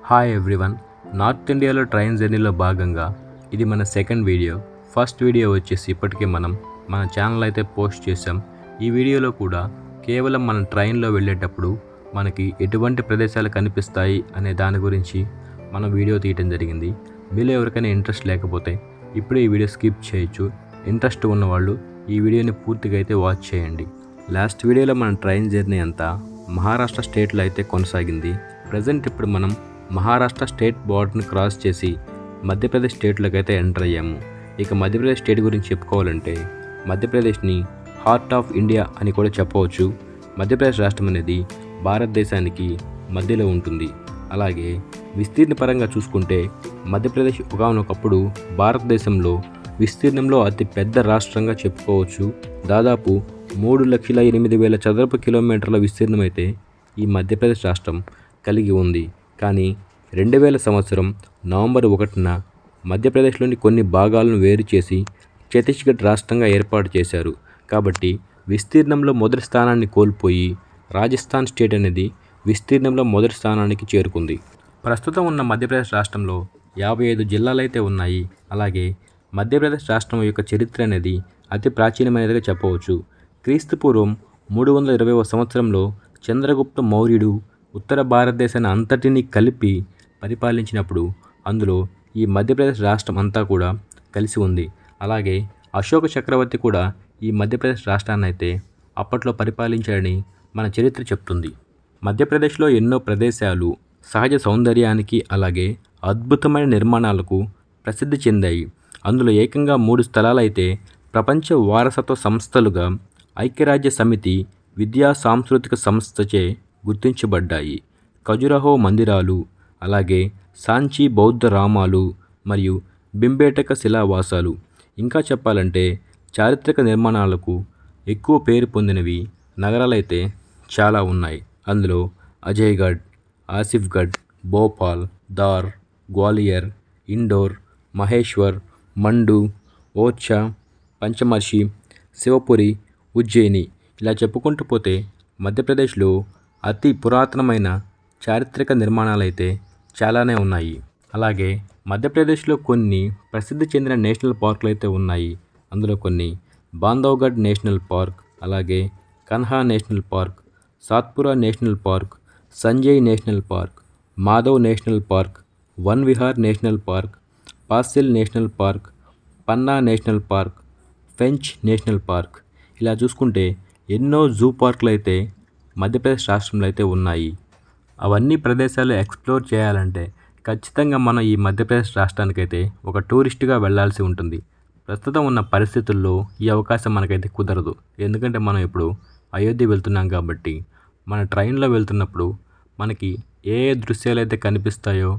Hi everyone. North ఇండియాలో train జర్నీలో భాగంగా ఇది మన సెకండ్ వీడియో. ఫస్ట్ వీడియో వచ్చేసి ఇప్పటికే మనం మన ఛానల్ అయితే పోస్ట్ చేసాం. ఈ వీడియోలో కూడా కేవలం మనం ట్రైన్లో వెళ్ళేటప్పుడు మనకి ఎటువంటి ప్రదేశాలు కనిపిస్తాయి అనే దాని గురించి మనం వీడియో తీయటం జరిగింది. మీలో ఎవరికైనా ఇంట్రెస్ట్ లేకపోతే ఇప్పుడు ఈ వీడియో స్కిప్ చేయొచ్చు. ఇంట్రెస్ట్ ఉన్నవాళ్ళు ఈ వీడియోని పూర్తిగా అయితే వాచ్ చేయండి. లాస్ట్ వీడియోలో మన ట్రైన్ జర్నీ అంతా మహారాష్ట్ర స్టేట్లో అయితే కొనసాగింది. ప్రజెంట్ ఇప్పుడు మనం మహారాష్ట్ర స్టేట్ బోర్డర్ని క్రాస్ చేసి మధ్యప్రదేశ్ స్టేట్లోకి అయితే ఎంటర్ అయ్యాము. ఇక మధ్యప్రదేశ్ స్టేట్ గురించి చెప్పుకోవాలంటే మధ్యప్రదేశ్ని హార్ట్ ఆఫ్ ఇండియా అని కూడా చెప్పవచ్చు. మధ్యప్రదేశ్ రాష్ట్రం అనేది భారతదేశానికి మధ్యలో ఉంటుంది. అలాగే విస్తీర్ణ పరంగా చూసుకుంటే మధ్యప్రదేశ్ ఒకానొకప్పుడు భారతదేశంలో విస్తీర్ణంలో అతి పెద్ద రాష్ట్రంగా చెప్పుకోవచ్చు. దాదాపు 3,08,000 చదరపు కిలోమీటర్ల విస్తీర్ణం అయితే ఈ మధ్యప్రదేశ్ రాష్ట్రం కలిగి ఉంది. కానీ 2000 సంవత్సరం నవంబర్ 1న మధ్యప్రదేశ్లోని కొన్ని భాగాలను వేరు చేసి ఛత్తీస్గఢ్ రాష్ట్రంగా ఏర్పాటు చేశారు. కాబట్టి విస్తీర్ణంలో మొదటి స్థానాన్ని కోల్పోయి రాజస్థాన్ స్టేట్ అనేది విస్తీర్ణంలో మొదటి స్థానానికి చేరుకుంది. ప్రస్తుతం ఉన్న మధ్యప్రదేశ్ రాష్ట్రంలో 55 జిల్లాలు అయితే ఉన్నాయి. అలాగే మధ్యప్రదేశ్ రాష్ట్రం యొక్క చరిత్ర అనేది అతి ప్రాచీనమైనదిగా చెప్పవచ్చు. క్రీస్తుపూర్వం 320వ సంవత్సరంలో చంద్రగుప్త మౌర్యుడు ఉత్తర భారతదేశాన్ని అంతటినీ కలిపి పరిపాలించినప్పుడు అందులో ఈ మధ్యప్రదేశ్ రాష్ట్రం అంతా కూడా కలిసి ఉంది. అలాగే అశోక చక్రవర్తి కూడా ఈ మధ్యప్రదేశ్ రాష్ట్రాన్ని అయితే అప్పట్లో పరిపాలించాడని మన చరిత్ర చెప్తుంది. మధ్యప్రదేశ్లో ఎన్నో ప్రదేశాలు సహజ సౌందర్యానికి అలాగే అద్భుతమైన నిర్మాణాలకు ప్రసిద్ధి చెందాయి. అందులో ఏకంగా 3 స్థలాలైతే ప్రపంచ వారసత్వ సంస్థలుగా ఐక్యరాజ్య సమితి విద్యా సాంస్కృతిక సంస్థచే గుర్తించబడ్డాయి. ఖజురహో మందిరాలు, అలాగే సాంచీ బౌద్ధ రామాలు మరియు భింబేటక శిలావాసాలు. ఇంకా చెప్పాలంటే చారిత్రక నిర్మాణాలకు ఎక్కువ పేరు పొందినవి నగరాలైతే చాలా ఉన్నాయి. అందులో అజయ్గఢ్, ఆసిఫ్గఢ్, భోపాల్, దార్, గ్వాలియర్, ఇండోర్, మహేశ్వర్, మండు, ఓర్ఛా, పంచమర్షి, శివపురి, ఉజ్జయిని ఇలా చెప్పుకుంటూ పోతే మధ్యప్రదేశ్లో అతి పురాతనమైన చారిత్రక నిర్మాణాలైతే చాలానే ఉన్నాయి. అలాగే మధ్యప్రదేశ్లో కొన్ని ప్రసిద్ధి చెందిన నేషనల్ పార్కులు అయితే ఉన్నాయి. అందులో కొన్ని బాంధవ్గఢ్ నేషనల్ పార్క్, అలాగే Kanha national park, Satpura national park, Sanjay national park, Madhav national park, Van Vihar national park, fossil national park, Panna national park, Pench national park ఇలా చూసుకుంటే ఎన్నో జూ పార్కులు అయితే మధ్యప్రదేశ్ రాష్ట్రంలో అయితే ఉన్నాయి. అవన్నీ ప్రదేశాలు ఎక్స్ప్లోర్ చేయాలంటే ఖచ్చితంగా మనం ఈ మధ్యప్రదేశ్ రాష్ట్రానికైతే ఒక టూరిస్ట్గా వెళ్ళాల్సి ఉంటుంది. ప్రస్తుతం ఉన్న పరిస్థితుల్లో ఈ అవకాశం మనకైతే కుదరదు. ఎందుకంటే మనం ఇప్పుడు అయోధ్య వెళ్తున్నాం కాబట్టి మన ట్రైన్లో వెళ్తున్నప్పుడు మనకి ఏ ఏ దృశ్యాలు అయితే కనిపిస్తాయో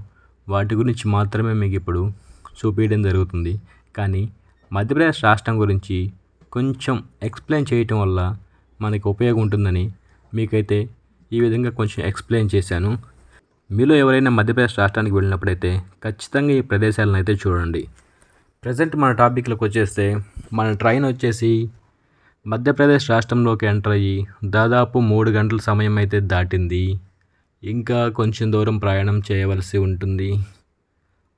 వాటి గురించి మాత్రమే మీకు ఇప్పుడు చూపించడం జరుగుతుంది. కానీ మధ్యప్రదేశ్ రాష్ట్రం గురించి కొంచెం ఎక్స్ప్లెయిన్ చేయటం వల్ల మనకి ఉపయోగం ఉంటుందని మీకైతే ఈ విధంగా కొంచెం ఎక్స్ప్లెయిన్ చేశాను. మీలో ఎవరైనా మధ్యప్రదేశ్ రాష్ట్రానికి వెళ్ళినప్పుడైతే ఖచ్చితంగా ఈ ప్రదేశాలను అయితే చూడండి. ప్రజెంట్ మన టాపిక్లోకి వచ్చేస్తే మన ట్రైన్ వచ్చేసి మధ్యప్రదేశ్ రాష్ట్రంలోకి ఎంటర్ అయ్యి దాదాపు 3 గంటల సమయం అయితే దాటింది. ఇంకా కొంచెం దూరం ప్రయాణం చేయవలసి ఉంటుంది.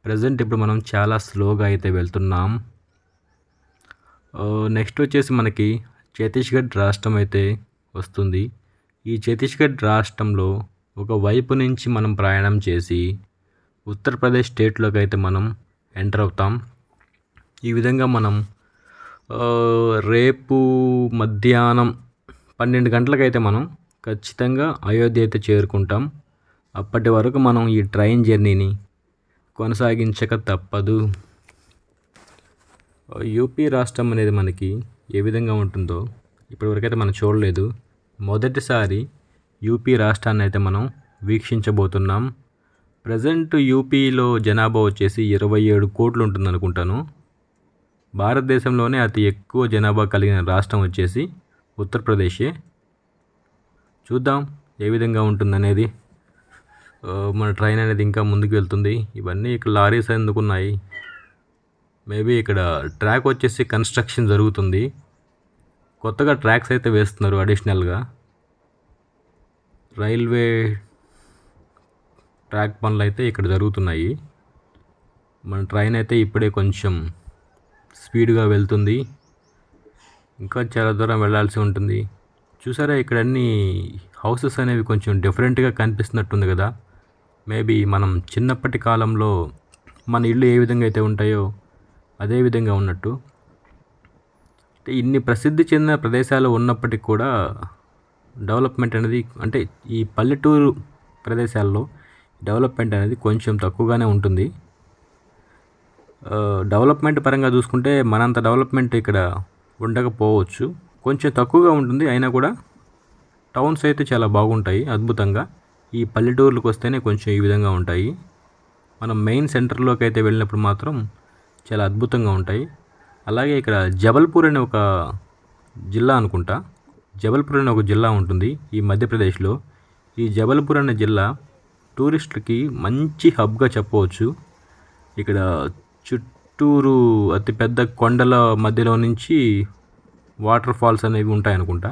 ప్రజెంట్ ఇప్పుడు మనం చాలా స్లోగా అయితే వెళ్తున్నాం. నెక్స్ట్ వచ్చేసి మనకి ఛత్తీస్గఢ్ రాష్ట్రం అయితే వస్తుంది. ఈ ఛత్తీస్గఢ్ రాష్ట్రంలో ఒక వైపు నుంచి మనం ప్రయాణం చేసి ఉత్తరప్రదేశ్ స్టేట్లోకి అయితే మనం ఎంటర్ అవుతాం. ఈ విధంగా మనం రేపు మధ్యాహ్నం 12 గంటలకైతే మనం ఖచ్చితంగా అయోధ్య అయితే చేరుకుంటాం. అప్పటి వరకు మనం ఈ ట్రైన్ జర్నీని కొనసాగించక తప్పదు. యూపీ రాష్ట్రం అనేది మనకి ఏ విధంగా ఉంటుందో ఇప్పటివరకైతే మనం చూడలేదు. మొదటిసారి యూపీ రాష్ట్రాన్ని అయితే మనం వీక్షించబోతున్నాం. ప్రజెంట్ యూపీలో జనాభా వచ్చేసి 27 కోట్లు ఉంటుంది అనుకుంటాను. భారతదేశంలోనే అతి ఎక్కువ జనాభా కలిగిన రాష్ట్రం వచ్చేసి ఉత్తరప్రదేశే. చూద్దాం ఏ విధంగా ఉంటుందనేది. మన ట్రైన్ అనేది ఇంకా ముందుకు వెళ్తుంది. ఇవన్నీ ఇక్కడ లారీస్ ఎందుకున్నాయి, మేబీ ఇక్కడ ట్రాక్ వచ్చేసి కన్స్ట్రక్షన్ జరుగుతుంది. కొత్తగా ట్రాక్స్ అయితే వేస్తున్నారు అడిషనల్గా. రైల్వే ట్రాక్ పనులు అయితే ఇక్కడ జరుగుతున్నాయి. మన ట్రైన్ అయితే ఇప్పుడే కొంచెం స్పీడ్గా వెళ్తుంది. ఇంకా చాలా దూరం వెళ్ళాల్సి ఉంటుంది. చూసారా ఇక్కడ అన్ని హౌసెస్ అనేవి కొంచెం డిఫరెంట్గా కనిపిస్తున్నట్టుంది కదా. మేబీ మనం చిన్నప్పటి కాలంలో మన ఇల్లు ఏ విధంగా అయితే ఉంటాయో అదే విధంగా ఉన్నట్టు. అంటే ఇన్ని ప్రసిద్ధి చెందిన ప్రదేశాలు ఉన్నప్పటికీ కూడా డెవలప్మెంట్ అనేది, అంటే ఈ పల్లెటూరు ప్రదేశాల్లో డెవలప్మెంట్ అనేది కొంచెం తక్కువగానే ఉంటుంది. డెవలప్మెంట్ పరంగా చూసుకుంటే మనంత డెవలప్మెంట్ ఇక్కడ ఉండకపోవచ్చు, కొంచెం తక్కువగా ఉంటుంది. అయినా కూడా టౌన్స్ అయితే చాలా బాగుంటాయి అద్భుతంగా. ఈ పల్లెటూర్లకు వస్తేనే కొంచెం ఈ విధంగా ఉంటాయి. మనం మెయిన్ సెంటర్లోకి అయితే వెళ్ళినప్పుడు మాత్రం చాలా అద్భుతంగా ఉంటాయి. అలాగే ఇక్కడ జబల్పూర్ అనే ఒక జిల్లా అనుకుంటా, జబల్పూర్ అనే ఒక జిల్లా ఉంటుంది ఈ మధ్యప్రదేశ్లో. ఈ జబల్పూర్ అనే జిల్లా టూరిస్టులకి మంచి హబ్గా చెప్పవచ్చు. ఇక్కడ చుట్టూరు అతిపెద్ద కొండల మధ్యలో నుంచి వాటర్ ఫాల్స్ అనేవి ఉంటాయి అనుకుంటా.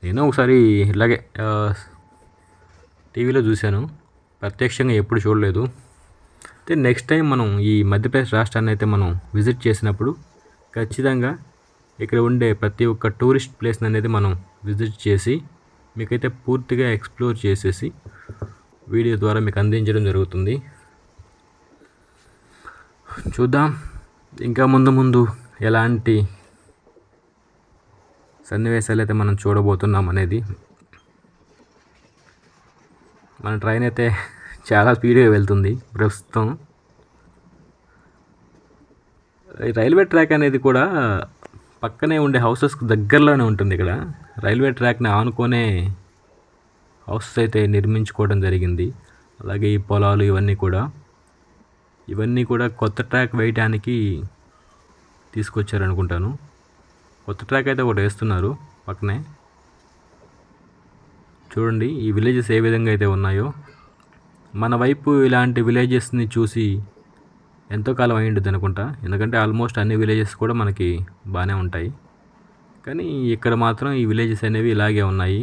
నేను ఒకసారి ఇలాగే టీవీలో చూశాను, ప్రత్యక్షంగా ఎప్పుడు చూడలేదు. అయితే నెక్స్ట్ టైం మనం ఈ మధ్యప్రదేశ్ రాష్ట్రాన్ని అయితే మనం విజిట్ చేసినప్పుడు ఖచ్చితంగా ఇక్కడ ఉండే ప్రతి ఒక్క టూరిస్ట్ ప్లేస్ని అనేది మనం విజిట్ చేసి మీకైతే పూర్తిగా ఎక్స్ప్లోర్ చేసేసి వీడియో ద్వారా మీకు అందించడం జరుగుతుంది. చూద్దాం ఇంకా ముందు ముందు ఎలాంటి సన్నివేశాలు అయితే మనం చూడబోతున్నాం అనేది. మన ట్రైన్ అయితే చాలా స్పీడ్గా వెళ్తుంది ప్రస్తుతం. రైల్వే ట్రాక్ అనేది కూడా పక్కనే ఉండే హౌసెస్కి దగ్గరలోనే ఉంటుంది. ఇక్కడ రైల్వే ట్రాక్ని ఆనుకొనే హౌసెస్ అయితే నిర్మించుకోవడం జరిగింది. అలాగే ఈ పొలాలు ఇవన్నీ కూడా కొత్త ట్రాక్ వేయడానికి తీసుకొచ్చారనుకుంటాను. కొత్త ట్రాక్ అయితే ఒకటి వేస్తున్నారు పక్కనే. చూడండి ఈ విలేజెస్ ఏ విధంగా అయితే ఉన్నాయో. మన వైపు ఇలాంటి విలేజెస్ని చూసి ఎంతో కాలం అయి ఉంటుంది అనుకుంటా, ఎందుకంటే ఆల్మోస్ట్ అన్ని విలేజెస్ కూడా మనకి బాగానే ఉంటాయి. కానీ ఇక్కడ మాత్రం ఈ విలేజెస్ అనేవి ఇలాగే ఉన్నాయి.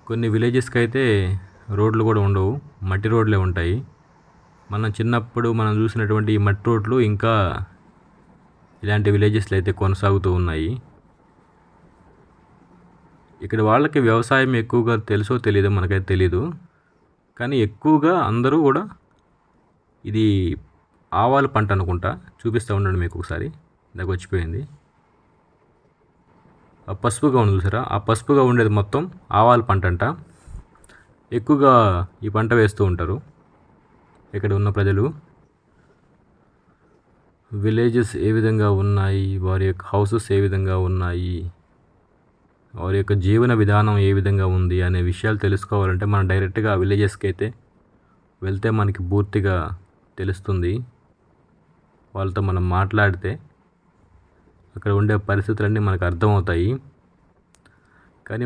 కొన్ని విలేజెస్కి అయితే రోడ్లు కూడా ఉండవు, మట్టి రోడ్లే ఉంటాయి. మనం చిన్నప్పుడు మనం చూసినటువంటి ఈ మట్టి రోడ్లు ఇంకా ఇలాంటి విలేజెస్లో అయితే కొనసాగుతూ ఉన్నాయి. ఇక్కడ వాళ్ళకి వ్యవసాయం ఎక్కువగా తెలుసో తెలీదో మనకైతే తెలీదు, కానీ ఎక్కువగా అందరూ కూడా ఇది ఆవాల పంట అనుకుంటా. చూపిస్తూ ఉండండి మీకు ఒకసారి. ఇందాక వచ్చిపోయింది. ఆ పసుపుగా ఉంది చూసారా, ఆ పసుపుగా ఉండేది మొత్తం ఆవాల పంట అంట. ఎక్కువగా ఈ పంట వేస్తూ ఉంటారు ఇక్కడ ఉన్న ప్రజలు. విలేజెస్ ఏ విధంగా ఉన్నాయి, వారి యొక్క హౌసెస్ ఏ విధంగా ఉన్నాయి, వారి యొక్క జీవన విధానం ఏ విధంగా ఉంది అనే విషయాలు తెలుసుకోవాలంటే మనం డైరెక్ట్గా విలేజెస్కి అయితే వెళ్తే మనకి పూర్తిగా తెలుస్తుంది. వాళ్ళతో మనం మాట్లాడితే అక్కడ ఉండే పరిస్థితులన్నీ మనకు అర్థమవుతాయి. కానీ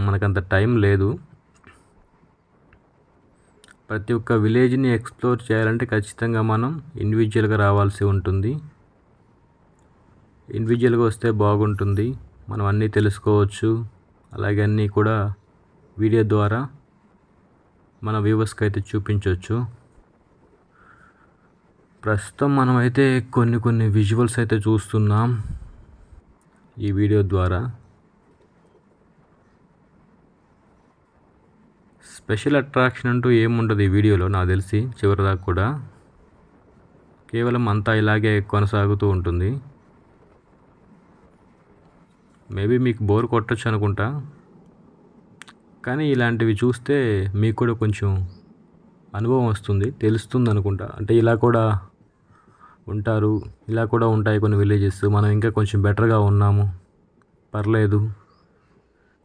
మనకంత టైం లేదు. ప్రతి ఒక్క విలేజ్ని ఎక్స్ప్లోర్ చేయాలంటే ఖచ్చితంగా మనం ఇండివిజువల్గా రావాల్సి ఉంటుంది. ఇండివిజువల్గా వస్తే బాగుంటుంది, మనం అన్నీ తెలుసుకోవచ్చు. అలాగే అన్నీ కూడా వీడియో ద్వారా మన వ్యూవర్స్కి అయితే చూపించవచ్చు. ప్రస్తుతం మనమైతే కొన్ని విజువల్స్ అయితే చూస్తున్నాం ఈ వీడియో ద్వారా. స్పెషల్ అట్రాక్షన్ అంటూ ఏముండదు ఈ వీడియోలో నాకు తెలిసి చివరిదాకా కూడా. కేవలం అంతా ఇలాగే కొనసాగుతూ ఉంటుంది. మేబీ మీకు బోర్ కొట్టచ్చు అనుకుంటా, కానీ ఇలాంటివి చూస్తే మీకు కూడా కొంచెం అనుభవం వస్తుంది, తెలుస్తుంది అనుకుంటా. అంటే ఇలా కూడా ఉంటారు, ఇలా కూడా ఉంటాయి కొన్ని విలేజెస్, మనం ఇంకా కొంచెం బెటర్గా ఉన్నాము, పర్లేదు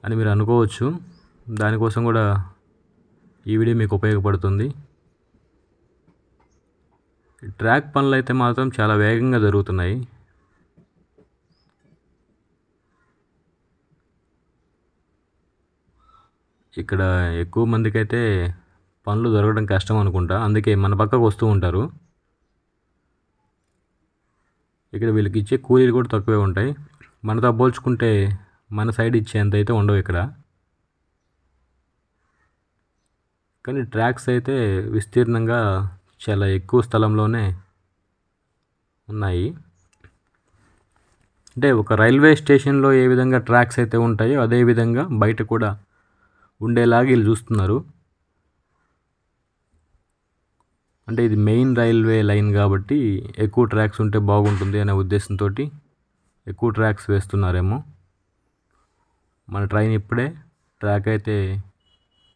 అని మీరు అనుకోవచ్చు. దానికోసం కూడా ఈ వీడియో మీకు ఉపయోగపడుతుంది. ట్రాక్ పనులు అయితే మాత్రం చాలా వేగంగా జరుగుతున్నాయి. ఇక్కడ ఎక్కువ మందికి అయితే పనులు దొరకడం కష్టం అనుకుంటా, అందుకే మన పక్కకు వస్తూ ఉంటారు. ఇక్కడ వీళ్ళకి ఇచ్చే కూలీలు కూడా తక్కువే ఉంటాయి. మనతో పోల్చుకుంటే మన సైడ్ ఇచ్చేంత అయితే ఉండవు ఇక్కడ. కానీ ట్రాక్స్ అయితే విస్తీర్ణంగా చాలా ఎక్కువ స్థలంలోనే ఉన్నాయి. అంటే ఒక రైల్వే స్టేషన్లో ఏ విధంగా ట్రాక్స్ అయితే ఉంటాయో అదే విధంగా బయట కూడా ఉండేలాగా వీళ్ళు చూస్తున్నారు. అంటే ఇది మెయిన్ రైల్వే లైన్ కాబట్టి ఎక్కువ ట్రాక్స్ ఉంటే బాగుంటుంది అనే ఉద్దేశంతో ఎక్కువ ట్రాక్స్ వేస్తున్నారేమో. మన ట్రైన్ ఇప్పుడే ట్రాక్ అయితే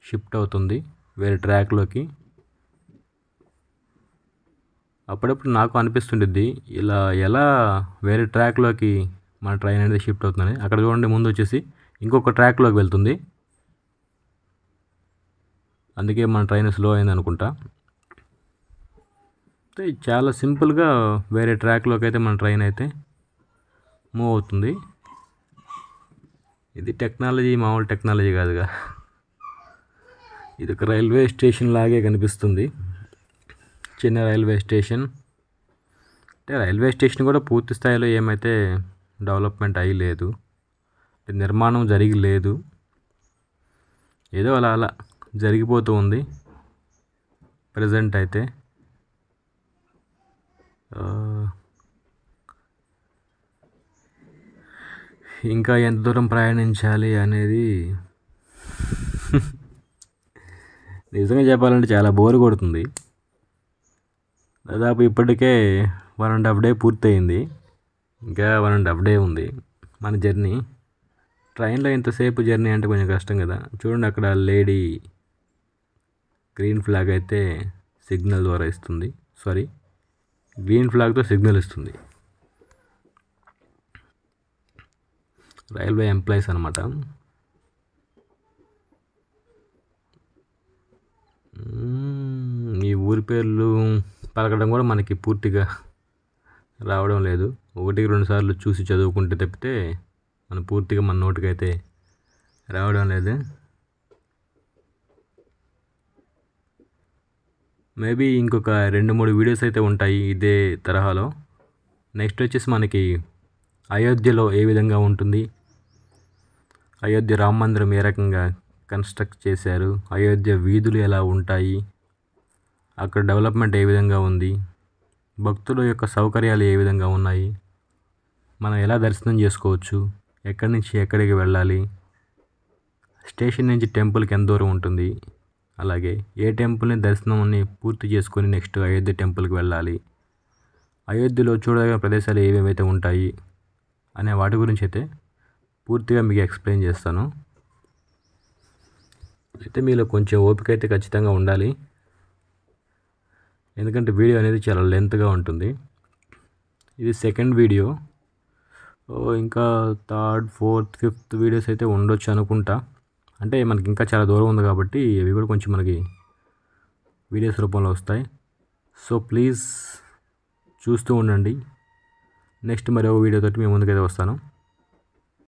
షిఫ్ట్ అవుతుంది వేరే ట్రాక్లోకి. అప్పుడప్పుడు నాకు అనిపిస్తుంటుంది ఇలా ఎలా వేరే ట్రాక్లోకి మన ట్రైన్ అనేది షిఫ్ట్ అవుతుందని. అక్కడ చూడండి, ముందు వచ్చేసి ఇంకొక ట్రాక్లోకి వెళ్తుంది, అందుకే మన ట్రైన్ స్లో అయింది అనుకుంటా. చాలా సింపుల్గా వేరే ట్రాక్లోకి అయితే మన ట్రైన్ అయితే మూవ్ అవుతుంది. ఇది టెక్నాలజీ, మామూలు టెక్నాలజీ కాదుగా. ఇది ఒక రైల్వే స్టేషన్ లాగే కనిపిస్తుంది, చిన్న రైల్వే స్టేషన్. అంటే రైల్వే స్టేషన్ కూడా పూర్తి స్థాయిలో ఏమైతే డెవలప్మెంట్ అయ్యి లేదు, నిర్మాణం జరిగి లేదు, ఏదో అలా అలా జరిగిపోతూ ఉంది ప్రజెంట్ అయితే. ఇంకా ఎంత దూరం ప్రయాణించాలి అనేది నిజంగా చెప్పాలంటే చాలా బోర్ కొడుతుంది. దాదాపు ఇప్పటికే 1.5 డే పూర్తయింది, ఇంకా 1.5 డే ఉంది మన జర్నీ. ట్రైన్లో ఇంతసేపు జర్నీ అంటే కొంచెం కష్టం కదా. చూడండి, అక్కడ లేడీ గ్రీన్ ఫ్లాగ్ అయితే సిగ్నల్ ద్వారా ఇస్తుంది, గ్రీన్ ఫ్లాగ్తో సిగ్నల్ ఇస్తుంది. రైల్వే ఎంప్లాయీస్ అనమాట. ఈ ఊరి పేర్లు పలకడం కూడా మనకి పూర్తిగా రావడం లేదు. 1-2 సార్లు చూసి చదువుకుంటే తప్పితే పూర్తిగా మన నోటికైతే రావడం లేదు. మేబీ ఇంకొక 2-3 వీడియోస్ అయితే ఉంటాయి ఇదే తరహాలో. నెక్స్ట్ వచ్చేసి మనకి అయోధ్యలో ఏ విధంగా ఉంటుంది, అయోధ్య రామ మందిరం ఏ రకంగా కన్స్ట్రక్ట్ చేశారు, అయోధ్య వీధులు ఎలా ఉంటాయి, అక్కడ డెవలప్మెంట్ ఏ విధంగా ఉంది, భక్తుల యొక్క సౌకర్యాలు ఏ విధంగా ఉన్నాయి, మనం ఎలా దర్శనం చేసుకోవచ్చు, ఎక్కడి నుంచి ఎక్కడికి వెళ్ళాలి, స్టేషన్ నుంచి టెంపుల్కి ఎంత దూరం ఉంటుంది, అలాగే ఏ టెంపుల్ని దర్శనాన్ని పూర్తి చేసుకొని నెక్స్ట్ అయోధ్య టెంపుల్కి వెళ్ళాలి, అయోధ్యలో చూడదగిన ప్రదేశాలు ఏవేవైతే ఉంటాయి అనే వాటి గురించి అయితే పూర్తిగా మీకు ఎక్స్ప్లెయిన్ చేస్తాను. అయితే మీలో కొంచెం ఓపిక అయితే ఖచ్చితంగా ఉండాలి, ఎందుకంటే వీడియో అనేది చాలా లెంత్గా ఉంటుంది. ఇది సెకండ్ వీడియో, ఇంకా 3rd, 4th, 5th వీడియోస్ అయితే ఉండొచ్చు అనుకుంటా. అంటే మనకి ఇంకా చాలా దూరం ఉంది కాబట్టి అవి కూడా కొంచెం మనకి వీడియోస్ రూపంలో వస్తాయి. సో ప్లీజ్ చూస్తూ ఉండండి. నెక్స్ట్ మరో వీడియోతో మీ ముందుకైతే వస్తాను.